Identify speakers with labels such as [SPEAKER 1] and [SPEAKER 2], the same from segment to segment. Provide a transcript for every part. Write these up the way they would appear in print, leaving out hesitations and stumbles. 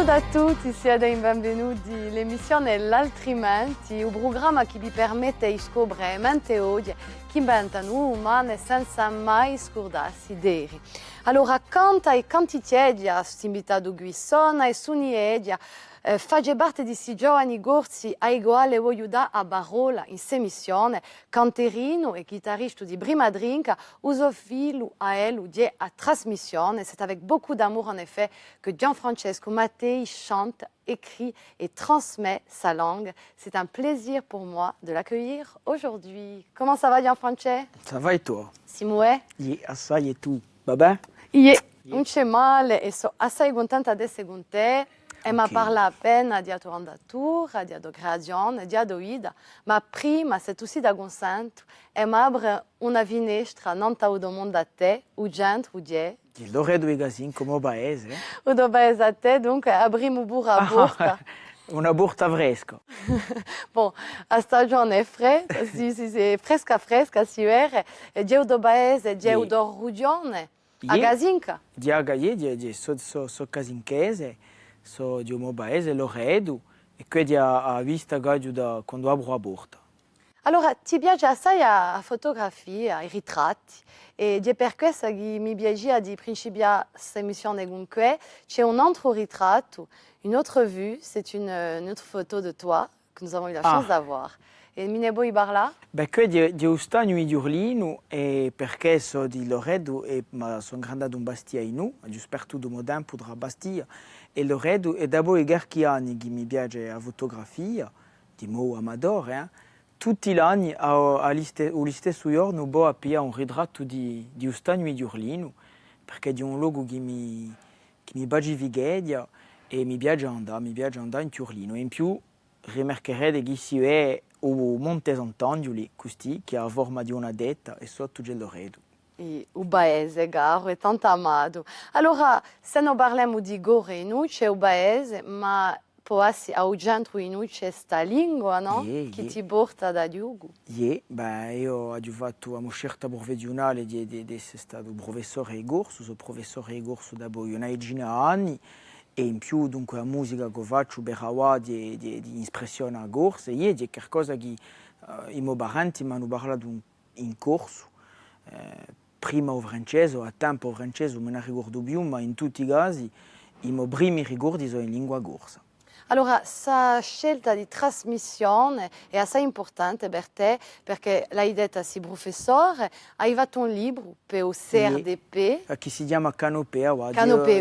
[SPEAKER 1] Saluto a tutti, siete benvenuti all'emissione L'Altrimenti, un programma che vi permette di scoprire mente oggi che inventano umane senza mai scordarsi deri. Allora, canta e cantitiedia, questo invitato qui suona e suniedia, fa parte di questi giovani gorsi ai quali voglio dare a parola in questa emissione, canterino e chitarrista di prima drinka, uso filo a elle di a trasmissione. C'est avec beaucoup d'amour en effet que Gianfrancesco Mattei chante, écrit et transmet sa langue. C'est un plaisir pour moi de l'accueillir aujourd'hui. Comment ça va Gianfrancesco?
[SPEAKER 2] Ça va et toi?
[SPEAKER 1] Simoué?
[SPEAKER 2] Ie, assai e tu? Va bene?
[SPEAKER 1] Ie, non c'è male e sono assai contenta di essere con te. E mi parla appena di tua andatura, di tua creazione, di tua vita, ma prima, se tu sei da consento, e mi apre una finestra non do mondo a te, o gente, o die.
[SPEAKER 2] Di Loredo e Gasin come paese.
[SPEAKER 1] O do paese a te, dunque apriamo pure la porta.
[SPEAKER 2] Una burta fresca.
[SPEAKER 1] Bon, la stagione è fresca, sì, fresca, si vede, e di do paese, di do rugione, a Gasinca.
[SPEAKER 2] Di Agaie, so casinchese, so di un paese, Loredo, e che di a vista gaggio da quando apro la porta.
[SPEAKER 1] Allora, ti piace assai a fotografie, ai ritratti, e di per questo che mi piace di principiare questa emissione con te. C'è un altro ritratto, une autre vue, c'est une autre photo de toi que nous avons eu la chance d'avoir. E mi ne vuoi parlare?
[SPEAKER 2] Beh, che di Ustagno e di Urlino, e perché so di Loredo, e ma sono grandato in Bastia in nu, giusto tu do tempo da Bastia, e Loredo, e dopo i garchi anni che mi piace la fotografia, di mo amadore, tutti gli anni, allo stesso giorno, ho appiato un ritratto di Ustagno e di Urlino, perché è un luogo che mi piace vighedia e mi piace andare in Urlino. E in più, rimarcherete che si è o Monte Sant'Angelo, così, che ha la forma di una detta, e sotto c'è Loredo.
[SPEAKER 1] E o paese, caro, è tanto amato. Allora, se non parliamo di Goreno, c'è il paese, ma può essere al centro in noi c'è questa lingua, no? Che ti porta da Diogo.
[SPEAKER 2] Beh, io ho fatto una scelta professionale di essere stato professore di corso, sono professore di corso da una decina di anni, e in più dunque la musica che faccio per la di espressione a corso, e è qualcosa che i miei parenti mi hanno parlato in corso, prima il francese, a tempo il francese non me ne ricordo più, ma in tutti i casi i miei primi ricordi sono in lingua corsa.
[SPEAKER 1] Allora, questa scelta di trasmissione è assai importante per te, perché l'hai detto sì, professore, hai fatto un libro per il CRDP.
[SPEAKER 2] Che si chiama Canopea,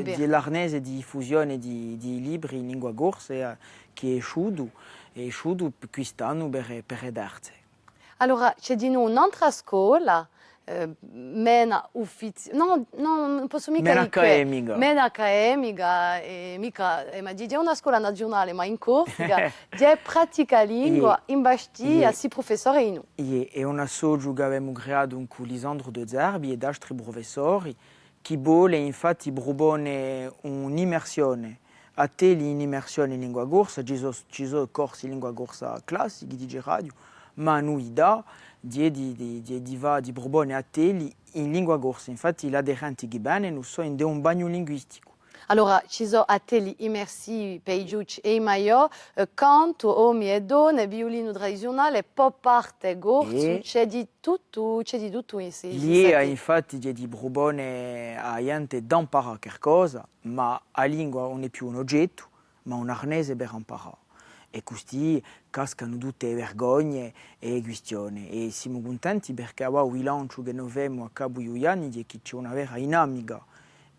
[SPEAKER 2] di l'arnese di diffusione di libri in lingua corsa, che è uscito quest'anno per d'arte.
[SPEAKER 1] Allora, c'è di noi un'altra scuola, meno ufficiale, no, non posso mica
[SPEAKER 2] dire
[SPEAKER 1] meno accademica, ma di una scuola nazionale, ma in Corsica, di pratica lingua, in Bastia, si professore in noi.
[SPEAKER 2] È un associo che abbiamo creato con Lisandro De Zerbi e altri professori, che vuole infatti proporre un'immersione, a te un'immersione in lingua corsa, ci sono corsi in lingua corsa classici di radio, ma noi di proporre a te in lingua corsa. Infatti gli aderenti che vengono sono in un bagno linguistico.
[SPEAKER 1] Allora, ci sono atelier immersivi per i giudici e i maggiori, canto, uomini e donne, violino tradizionale, pop art e corso, c'è di tutto
[SPEAKER 2] Lì infatti di proporre a gente di imparare qualcosa, ma la lingua non è più un oggetto, ma un arnese per imparare. E così cascano tutte le vergogne e le questioni. E siamo contenti perché il lancio che noi abbiamo a Cabo Iuliani è che c'è una vera dinamica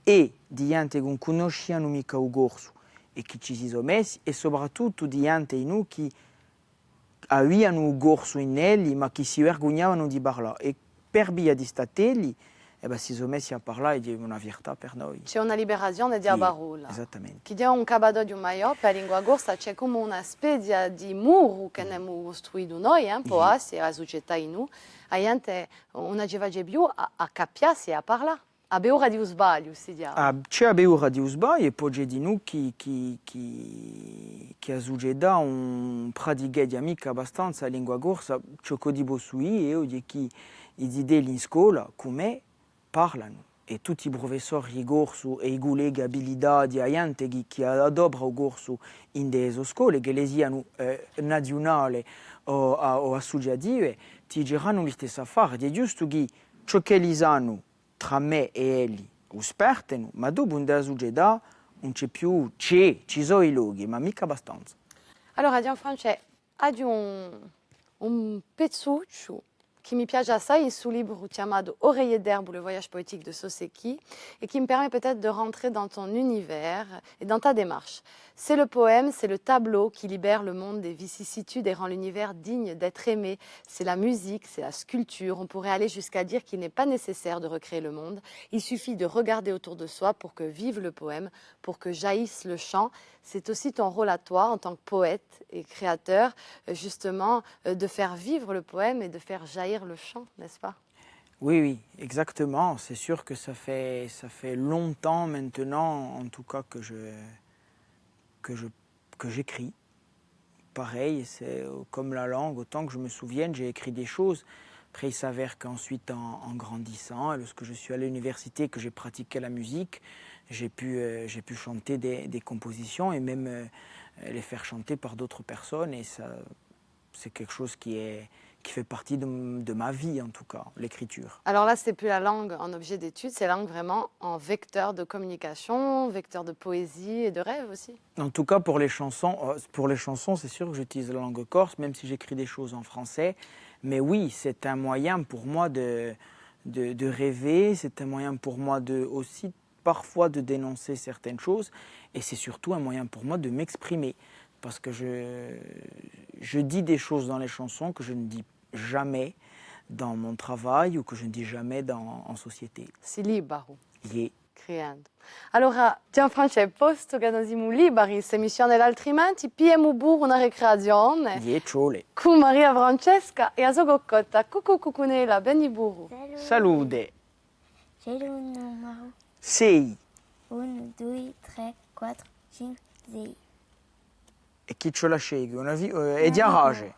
[SPEAKER 2] e di gente che non conosciano mica il corso e che ci si sono messi, e soprattutto di gente in noi che avevano il corso in elli ma che si vergognavano di parlare. E per via di statelli si sono messi a parlare di una fiertà per noi.
[SPEAKER 1] C'è una liberazione di parola.
[SPEAKER 2] Esattamente.
[SPEAKER 1] Che è un cabadoglio maggiore per la lingua corsa, c'è come una specie di muro che abbiamo costruito noi, può essere la società in noi. La gente non aveva più a capiarsi e a parlare. A beura di sbaglio, si dice.
[SPEAKER 2] C'è a beura di sbaglio e poi c'è di noi che ha succedato un pratica di amica abbastanza la lingua corsa, ciò che dico su io è che i idee in scuola come parlano. e tutti i professori di corso e i colleghi abilitati a gente che adopera il corso in delle scuole, che le siano nazionali o associative, ti diranno la stessa affare. È giusto che ciò che li sanno tra me e elli espertano, ma dopo in della società non c'è più, ci sono i luoghi, ma mica abbastanza.
[SPEAKER 1] Allora, Gianfranco, hai un pezzuccio qui mi piace assai, il suo libro chiamato Oreiller d'herbe, le voyage poétique de Soseki, et qui me permet peut-être de rentrer dans ton univers et dans ta démarche. C'est le poème, c'est le tableau qui libère le monde des vicissitudes et rend l'univers digne d'être aimé. C'est la musique, c'est la sculpture. On pourrait aller jusqu'à dire qu'il n'est pas nécessaire de recréer le monde. Il suffit de regarder autour de soi pour que vive le poème, pour que jaillisse le chant. C'est aussi ton rôle à toi, en tant que poète et créateur, justement, de faire vivre le poème et de faire jaillir le chant, n'est-ce pas?
[SPEAKER 2] Oui, oui, exactement. C'est sûr que ça fait longtemps maintenant, en tout cas, que j'écris. Pareil, c'est comme la langue, autant que je me souvienne, j'ai écrit des choses. Après, il s'avère qu'ensuite, en grandissant, et lorsque je suis à l'université, que j'ai pratiqué la musique, j'ai pu chanter des compositions et même les faire chanter par d'autres personnes. Et ça, c'est quelque chose qui fait partie de ma vie, en tout cas, l'écriture.
[SPEAKER 1] Alors là, c'est plus la langue en objet d'étude, c'est la langue vraiment en vecteur de communication, vecteur de poésie et de rêve aussi.
[SPEAKER 2] En tout cas, pour les chansons, c'est sûr que j'utilise la langue corse, même si j'écris des choses en français. Mais oui, c'est un moyen pour moi de rêver, c'est un moyen pour moi aussi parfois de dénoncer certaines choses. Et c'est surtout un moyen pour moi de m'exprimer. Parce que je dis des choses dans les chansons que je ne dis jamais dans mon travail ou que je ne dis jamais en société.
[SPEAKER 1] Si libero.
[SPEAKER 2] Yeah.
[SPEAKER 1] Creando. Allora, Gianfranco, posto che noi siamo liberi, se missione altrimenti, piemo pure una ricreazione
[SPEAKER 2] Yeah, ciole.
[SPEAKER 1] con Maria Francesca e a sua coccotta. Cucù cucunela, beni buru.
[SPEAKER 2] Salute.
[SPEAKER 3] J'ai le numéro
[SPEAKER 2] 6.
[SPEAKER 3] 1, 2, 3, 4, 5, 6.
[SPEAKER 2] E chi ce la sceglie? E di arrage.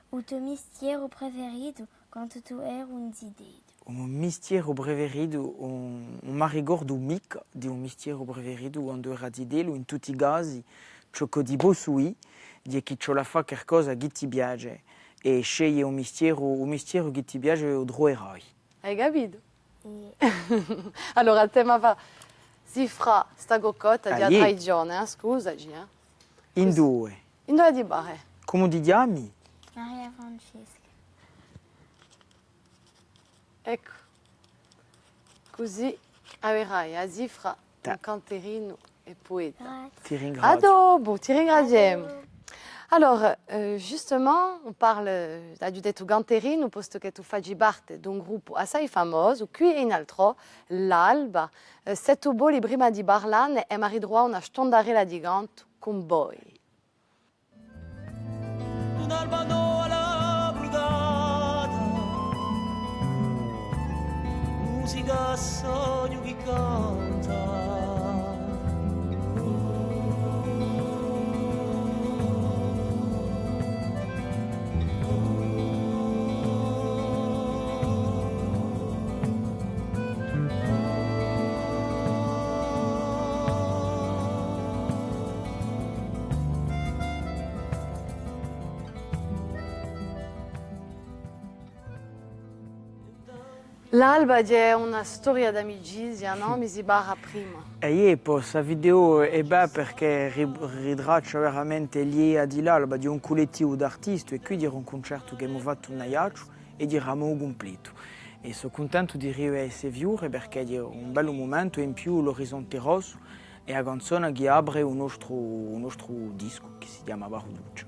[SPEAKER 3] O teu mistério preferido quando tu és idée.
[SPEAKER 2] Un mistero preferido, un maricordo mica di un mistero preferido quando era di delo in tutti i casi, ciò che di possui, di chi ce la fa qualcosa che ti piace e sceglie un mistero che ti piace o troverai.
[SPEAKER 1] Hai capito?
[SPEAKER 3] E
[SPEAKER 1] Allora, il tema fa... Si fra sta coccotta di
[SPEAKER 2] Ah, yeah.
[SPEAKER 1] traigione, scusaci.
[SPEAKER 2] In due.
[SPEAKER 1] In dove di bare?
[SPEAKER 2] Come ti chiami?
[SPEAKER 3] Maria Francesca.
[SPEAKER 1] Ecco. Così averai a Zifra un canterino e poeta.
[SPEAKER 3] Grazie.
[SPEAKER 2] Ti ringrazio.
[SPEAKER 1] A dopo, ti ringraziamo. Alors, justement, on parle du detto Ganterino, posto che tu fai parte di un gruppo assai famoso, qui in altro, l'Alba, se tu voli prima di parlare e mi droit una stondarella di canto con voi.
[SPEAKER 4] Un'alba alla brugata, musica a sogno che canta.
[SPEAKER 1] L'Alba è una storia d'amicizia, no? Mi si barra prima.
[SPEAKER 2] E io questa video è bella perché ritraccia veramente l'idea di l'Alba di un collettivo d'artisti e qui di un concerto che abbiamo fatto in Ajaccio e di ramo completo. E sono contento di arrivare a queste viure perché è un bel momento e in più l'orizzonte rosso e la canzone che apre un nostro disco che si chiama Barduccio.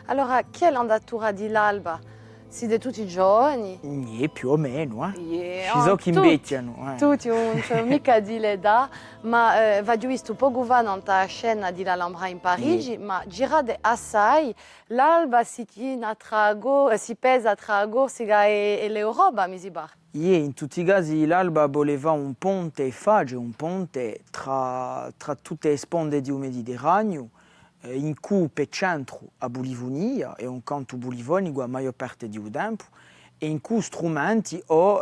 [SPEAKER 1] Allora, chi è l'andatura di l'Alba? Siete tutti giovani?
[SPEAKER 2] E più o meno,
[SPEAKER 1] Yeah,
[SPEAKER 2] ci sono chi
[SPEAKER 1] tutti.
[SPEAKER 2] invecchiano.
[SPEAKER 1] Tutti, non c'è mica di l'età, ma va visto poco fa nella scena di l'Alhambra in Parigi, ma girate assai, l'Alba si pesa tra Corsica e l'Europa, mi si pare.
[SPEAKER 2] In tutti i casi l'Alba voleva un ponte, fare un ponte tra tutte le sponde di un Mediterraneo, in cui per centro a Bulivonia e un canto bulivonico a maggior parte di tempo e in cui strumenti o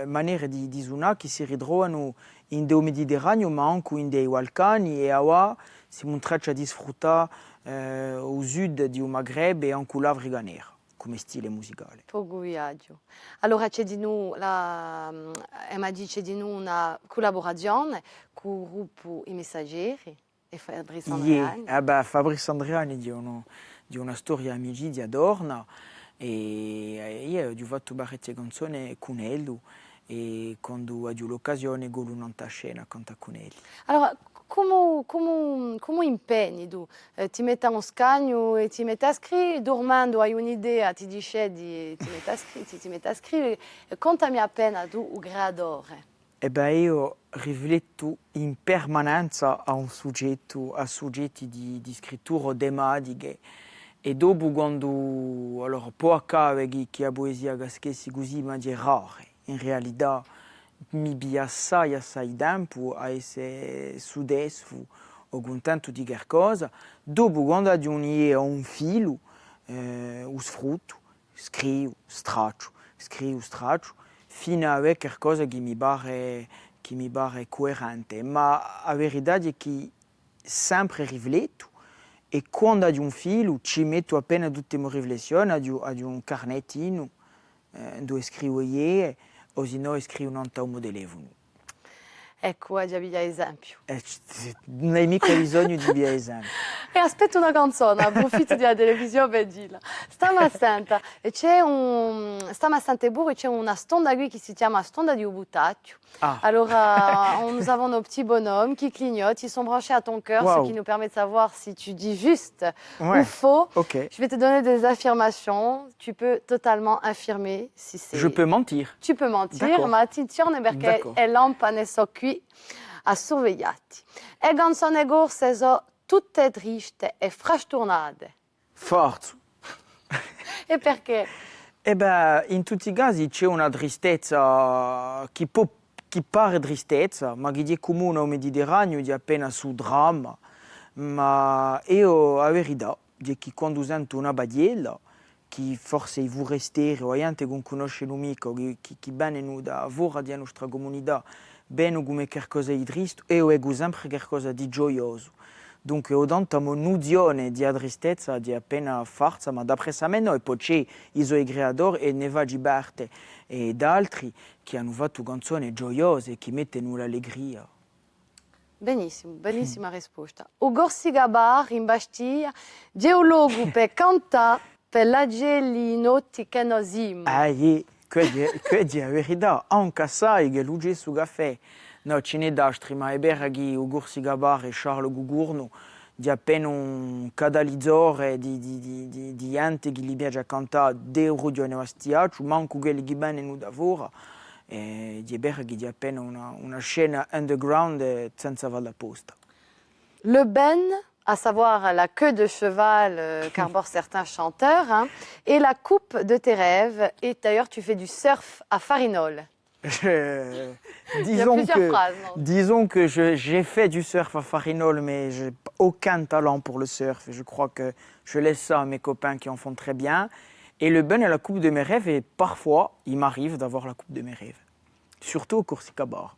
[SPEAKER 2] maniere di suonare che si ritrovano in dei Mediterraneo ma anche in dei Balcani e ora si montraccia di sfruttare al sud di Maghreb e anche l'Africa nera come stile musicale.
[SPEAKER 1] Poco viaggio. Allora c'è di noi, c'è di noi una collaborazione con il gruppo I Messaggeri e Fabrice Andreani.
[SPEAKER 2] Fabrice Andreani di una storia di amicizia d'orna e io ho fatto parecchie canzoni con lui e quando ho avuto l'occasione ho voluto a scena cantare con lui.
[SPEAKER 1] Allora, come impegni tu? Ti metti a uno scagno e ti metti a scrivere, dormendo hai un'idea, ti dice ti metti a scrivere. Contami appena tu un creatore.
[SPEAKER 2] Io rifletto in permanenza a soggetti di scrittura o tematiche e dopo quando allora, può accadere che la poesia caschessi così ma è rara, in realtà mi piace assai tempo a essere soddisfatto o contento di qualcosa. Dopo, quando ho un filo, lo sfrutto, scrivo, straccio, fino a avere qualcosa che mi pare coerente. Ma la verità è che sempre rifletto e quando ho un filo ci metto appena tutte le mie riflessioni, ho un carnettino dove scrivo io, o se no scrivo un tomo di telefono.
[SPEAKER 1] Ecco, già vi esempio.
[SPEAKER 2] Non hai mica bisogno di via esempio.
[SPEAKER 1] E aspetto una canzone, approfitto della televisione per dirla. Stiamo attenta, c'è una stonda qui che si chiama stonda di Ubutaccio.
[SPEAKER 2] Ah.
[SPEAKER 1] Alors, nous avons nos petits bonhommes qui clignotent, ils sont branchés à ton cœur,
[SPEAKER 2] Wow.
[SPEAKER 1] ce qui nous permet de savoir si tu dis juste
[SPEAKER 2] Ouais.
[SPEAKER 1] ou faux.
[SPEAKER 2] Ok.
[SPEAKER 1] Je vais te donner des affirmations, tu peux totalement affirmer si c'est...
[SPEAKER 2] Je peux mentir.
[SPEAKER 1] Tu peux mentir,
[SPEAKER 2] D'accord.
[SPEAKER 1] ma attenzione perché
[SPEAKER 2] D'accord.
[SPEAKER 1] è lampa ne so qui a sorvegliati. E canzoni corse sono tutte tristi e frastornate.
[SPEAKER 2] Forza.
[SPEAKER 1] E perché?
[SPEAKER 2] In tutti i casi c'è una tristezza che pare tristezza, ma che è comune al Mediterraneo, è appena su dramma. Ma io la verità è che quando sento una bagliella, che forse vuole restare, o gente che conosce l'amico, che viene da fuori della nostra comunità, bene come qualcosa di triste, io ho sempre qualcosa di gioioso. Dunque ho tanta un'unione di tristezza di appena forza, ma d'apprezzamento e poi c'è i suoi creatori e Neva Giberte ed altri che hanno fatto canzoni gioiose che mettono l'allegria.
[SPEAKER 1] Benissimo, bellissima risposta. O Gorsi Gabar in Bastiglia, geologo per cantare per la gelinotti che nos im.
[SPEAKER 2] Quella è la verità, anche sai che lui su caffè. No, ce n'è d'altri, ma è vero che Gorsi Gabar e Charles Gugurno di appena un catalizzatore di gente che gli piace cantare dei radio nevastiacci, manco quelli che vengono da fuori. È vero che è appena una scena underground senza valla posta.
[SPEAKER 1] Le ben, à savoir la queue de cheval qu'arborent certains chanteurs, hein, et la coupe de tes rêves. Et d'ailleurs, tu fais du surf à Farinol.
[SPEAKER 2] Disons que j'ai fait du surf à Farinol, mais je n'ai aucun talent pour le surf. Je crois que je laisse ça à mes copains qui en font très bien. Et le ben est la coupe de mes rêves, et parfois, il m'arrive d'avoir la coupe de mes rêves. Surtout au Corsica Bar.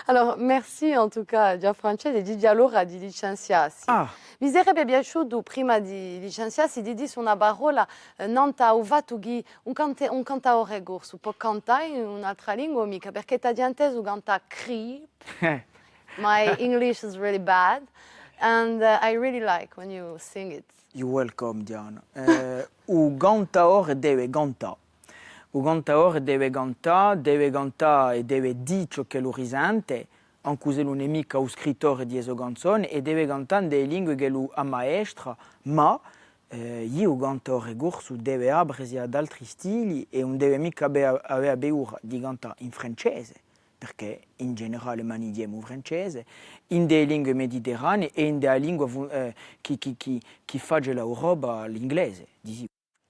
[SPEAKER 1] Alors, merci en tout cas, Gianfrancesco, di allora di licenziarsi. Mi sarebbe piaciuto prima di licenziarsi di dire una parola non t'ha usato un cantaore corso, può cantare in un'altra lingua mica, perché ti ha inteso cantare creep. My English is really bad, and I really like when you sing it.
[SPEAKER 2] You're welcome, Diana. O cantaore deve cantare. O cantaore deve cantare e deve dire ciò che lo risente, anche se non è mica lo scrittore di questa canzone, e deve cantare nelle lingue che lo ammaestra, ma io, cantaore corso, deve aprirsi ad altri stili e non deve mica avere paura di cantare in francese, perché in generale mandiamo francese, in delle lingue mediterranee e in della lingua che fa l'Europa, l'inglese.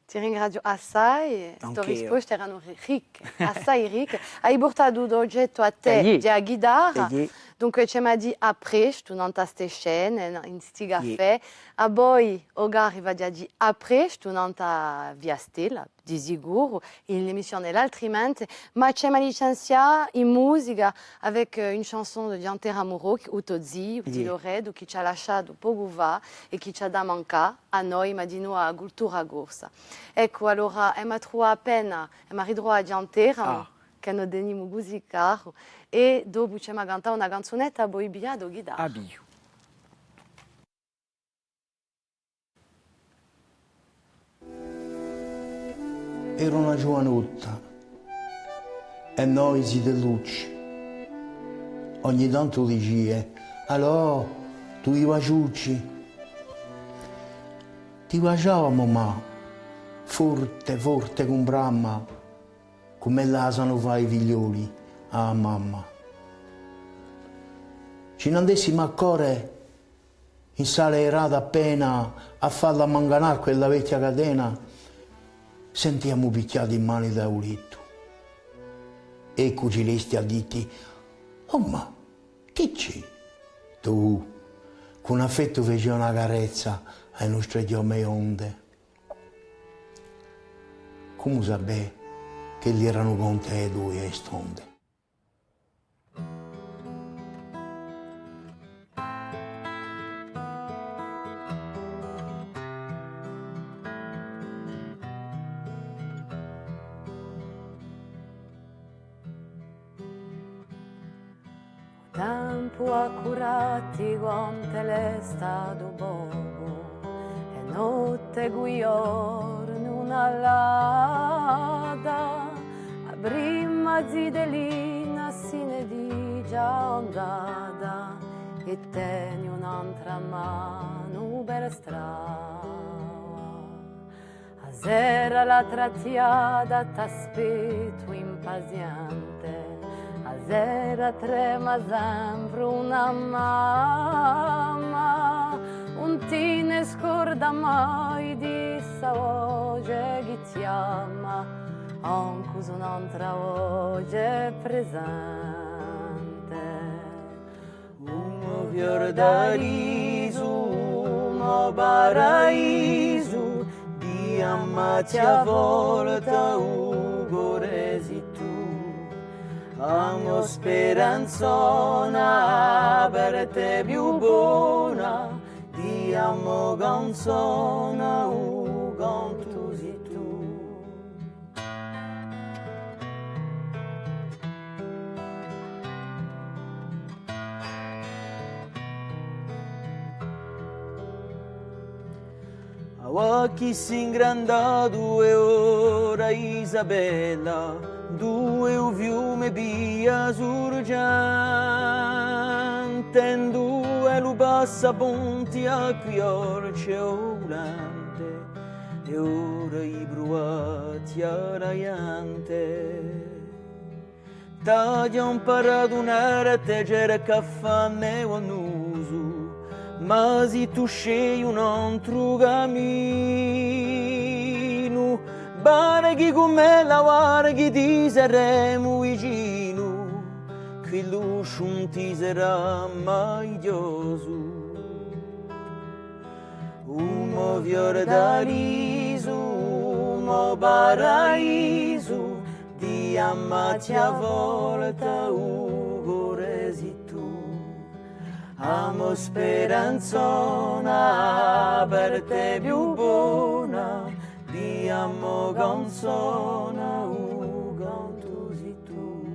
[SPEAKER 1] Ti ringrazio assai, le tue risposte erano ricche, assai ricche. Hai portato l'oggetto a te, la chitarra, Dunque ci m'a dit après, tu non ta scene, in sti caffè, a poi oggi va già di après, tu non ta via stella, di sicuro, in l'emissione l'altrimenti, ma ci m'a licenziato in musica avec une chanson di Antero Amuro, Utozzi, di Loredo, che ci ha lasciato poco va e che ci ha da mancare a noi, ma di noi a cultura corsa. Ecco, allora, mi ha trovato appena, mi ha ritrovato di Antero, che non teniamo musica, e dopo ci ha cantato una canzonetta, poi biado chitarra.
[SPEAKER 2] Abio.
[SPEAKER 5] Era una giovanotta e noi si luce. Ogni tanto dice, allora tu i vaciucci. Ti baciavamo ma forte, forte con bramma, come la sanno fare i figlioli a mamma. Ci ne andessimo a cuore in sala errata appena a farla manganare quella vecchia catena, sentiamo picchiati in mani da un letto. E cucilisti a dirti, oh ma, che c'è? Tu, con affetto feci una carezza ai nostri chiome onde. Come sapere che gli erano con te due stonde?
[SPEAKER 1] Tempo accurati quanto l'è stato poco e notte guiorno una lada a prima zidelina sine di già ondata e teni un'altra mano per strada a sera la trattiata t'aspetto impaziente a sera trema sempre una mamma, un ti ne scorda mai di sta voce che ti ama, anche su un'altra voce presente.
[SPEAKER 4] Uno fior da riso, uno paraiso, di ammati a volta un cuore si tu. Amo speranzona per te più buona, ti amo canzona, canto sei tu. A occhi si ingrandato e ora Isabella, due un fiume via sorgente, in due lo passa ponti a chiorce volante, e ora i bruati a raiante. Taglia un paradunare te c'era caffè neo annuso, ma se tu scegli un altro cammino, barchi come la varghi ti saremo vicino, che l'uscio non ti sarà mai chioso. Uno fiore da riso, uno paraiso, ti ammati a volta un cuore si tu. Amo speranzona per te più buona, ti amo canzona, canto sei tu.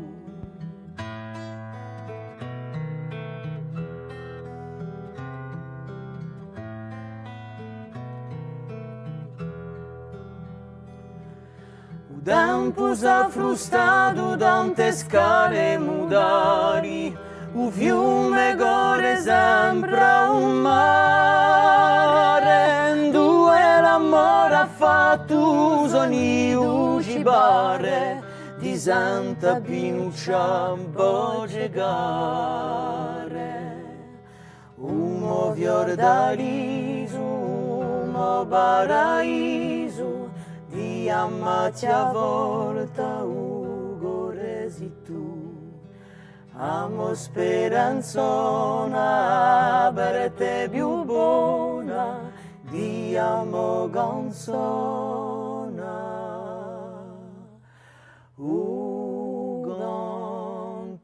[SPEAKER 4] O tempo s'ha frustato tante scale mudari, o fiume corre sempre a un mare, in due l'amore ha fatto sogno ci pare, di Santa Pinuccia un po' giocare. Uno fior da riso, uno paraiso, di ammati a volta un cuore si tu. amo speranzona, per te più buona, di amo canzona.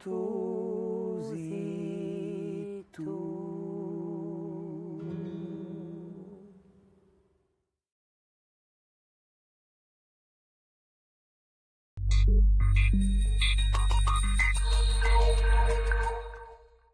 [SPEAKER 4] Tu sei tu.